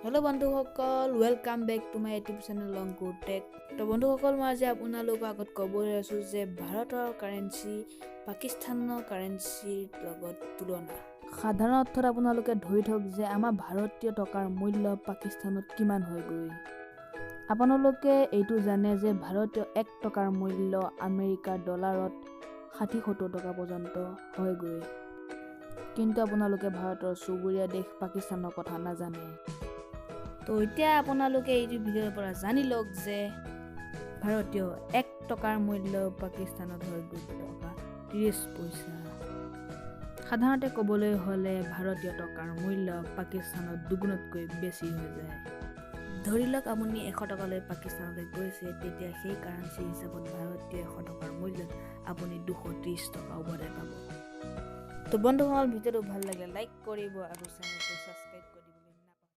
Hello' বন্ধুসকল, welcome back to my YouTube channel Longku tech. তো বন্ধুসকল, মই আজি আপোনালোকৰ আগত ক'বলৈ আছোঁ যে ভাৰতৰ কাৰেঞ্চি পাকিস্তানৰ কাৰেঞ্চিৰ লগত তুলনা। সাধাৰণ অৰ্থত আপোনালোকে ধৰি থওক যে আমাৰ ভাৰতীয় টকাৰ মূল্য পাকিস্তানত কিমান হয়গৈ। আপোনালোকে এইটো জানে যে ভাৰতীয় 1 টকাৰ মূল্য আমেৰিকাৰ ডলাৰত 60-70 টকা পৰ্যন্ত হয়গৈ। কিন্তু আপোনালোকে ভাৰতৰ চুবুৰীয়া দেশ পাকিস্তানৰ কথা নাজানে। তো এতিয়া আপোনালোকে এইটো ভিডিঅ'ৰ পৰা জানি লওক যে ভাৰতীয় 1 টকাৰ মূল্য পাকিস্তানত হয়গৈ টকা 30 পইচা। সাধাৰণতে ক'বলৈ হ'লে ভাৰতীয় টকাৰ মূল্য পাকিস্তানত দুগুণতকৈ বেছি হৈ যায়। ধৰি লওক আপুনি 100 টকালৈ পাকিস্তানলৈ গৈছে, তেতিয়া সেই কাৰেঞ্চি হিচাপত ভাৰতীয় 100 টকাৰ মূল্যত আপুনি 230 টকা উভতাই পাব। তো বন্ধুসকল, ভিডিঅ'টো ভাল লাগিলে লাইক কৰিব আৰু চেনেলটো ছাবস্ক্ৰাইব কৰিব।